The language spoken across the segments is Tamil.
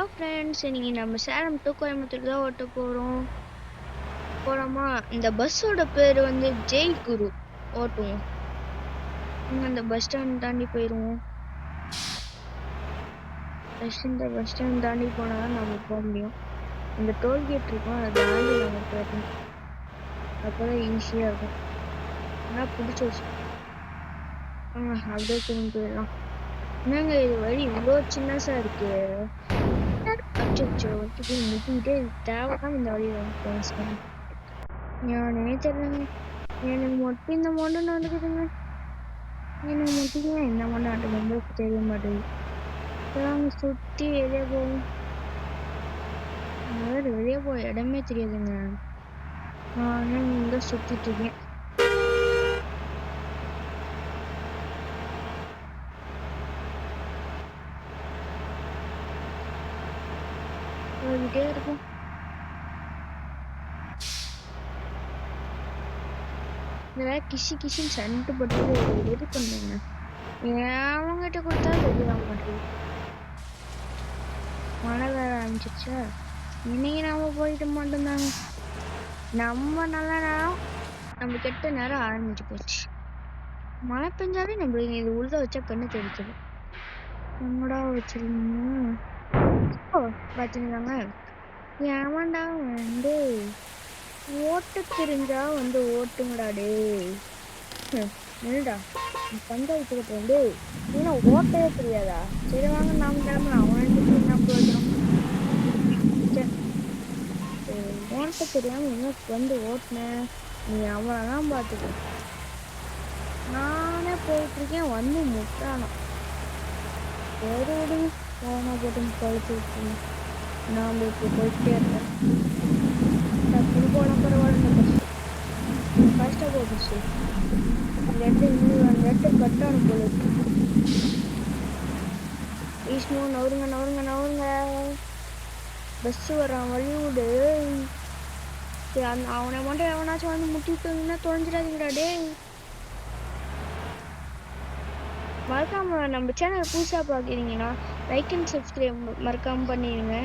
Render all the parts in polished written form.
ஹலோ ஃப்ரெண்ட்ஸ், இன்னைக்கு நம்ம சேலம் டு கோயம்புத்தூர் தான் ஓட்ட போறோமா. இந்த பஸ்ஸோட பேர் வந்து ஜெய் குரு. ஓட்டுவோம். அந்த பஸ் ஸ்டாண்ட் தாண்டி போயிடுவோம். இந்த பஸ் ஸ்டாண்ட் தாண்டி போனால் தான் நம்ம போக முடியும். இந்த டோல்கேட் இருக்கும், அதை தாண்டி நம்ம போயிடணும். அப்போதான் ஈஸியாக இருக்கும். ஆனால் பிடிச்சி வச்சு அப்படியே திரும்பி போயிடலாம். என்னங்க இது வழி இவ்வளோ சின்னசா இருக்கு. அச்சோ முட்டிக்கிட்டே தேவைதான் இந்த வழியை வந்து ஞானே தெரியலங்க. எனக்கு மட்டும் இந்த மொண்டை நடக்குதுங்க. எனக்கு மட்டும் இந்த மொண்டை நடக்குது தெரிய மாட்டேங்குது. சுற்றி வெளியே போகும். வெளியே போக இடமே தெரியாதுங்க. நானும் இங்க சுத்திட்டு இருக்கேன். போய்கிட்டே இருக்கும். இந்த கிசி கிசின்னு சண்டை போட்டு இது பண்ணுங்க. அவங்ககிட்ட கொடுத்தா வெளியாக மாட்டேங்குது. மழை வேற ஆரம்பிச்சிருச்சா. இன்னைக்கு நம்ம போயிட்டு மட்டும்தாங்க. நம்ம நல்ல நேரம், நம்ம கெட்ட நேரம் ஆரம்பிச்சு போச்சு. மழை பெஞ்சாலே நம்மளுக்கு இது உள்ள வச்சா கண்ணு தெரிஞ்சது. நம்மடா வச்சிருந்தோம் பாத்தீங்களாங்க. ஏமாண்டா வந்து ஓட்ட தெரிஞ்சா வந்து ஓட்டுங்கடா டே. இல்லடா பஞ்சாயத்துக்கிட்ட வந்து ஏன்னா ஓட்டவே தெரியாதா? சரி வாங்க நாம கிளம்பலாம். அவனுக்கு என்ன பிரயோஜனம்? ஓட்ட தெரியாம என்ன வந்து ஓட்டினேன் நீ அவனதான் பார்த்துக்க. நானே போயிட்டு இருக்கேன் வந்து முட்டானா. சரி விடுங்க, போனா போட்டு கழிச்சு விட்டுருங்க. நாம இப்போ போயிட்டே இருக்கேன். டக்குனு போன பரவாயில்ல. ஃபாஸ்ட்டாக போச்சு. லெட்டர் கட்டான போல இருக்கு. ஈஸ்மோ நவருங்க. பஸ் வரான் வழி விடு. அவனை மட்டும் எவனாச்சும் வந்து முட்டிட்டோங்கன்னா தொலைஞ்சிடாதீங்கடா டே. மறக்காம நம்ம சேனல் புதுசாக பார்க்குறீங்கன்னா லைக் அண்ட் சப்ஸ்கிரைப் மறக்காம பண்ணிடுங்க.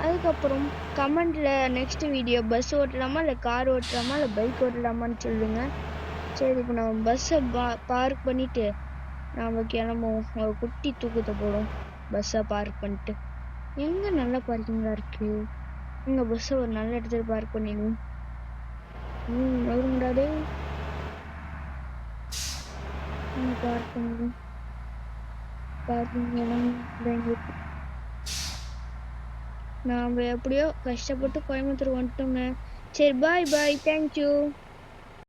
அதுக்கப்புறம் கமெண்ட்ல நெக்ஸ்ட் வீடியோ பஸ் ஓட்டலாமா இல்லை கார் ஓட்டலாமா இல்லை பைக் ஓட்டலாமான்னு சொல்லுங்க. சரி, இப்போ நம்ம பஸ்ஸை பார்க் பண்ணிட்டு நாம கிளம்புவோம். ஒரு குட்டி தூக்கத்தை போடும். பஸ்ஸை பார்க் பண்ணிட்டு எங்க நல்ல பார்க்கிங்கா இருக்கு. இங்க பஸ்ஸை ஒரு நல்ல இடத்துல பார்க் பண்ணிடுவோம். வருங்கடாடே பார்க் பண்ணுவோம். பார்க்கிங் நாம எப்படியோ கஷ்டப்பட்டு கோயம்புத்தூர் வந்துட்டோங்க. சரி, பாய் தேங்க்யூ.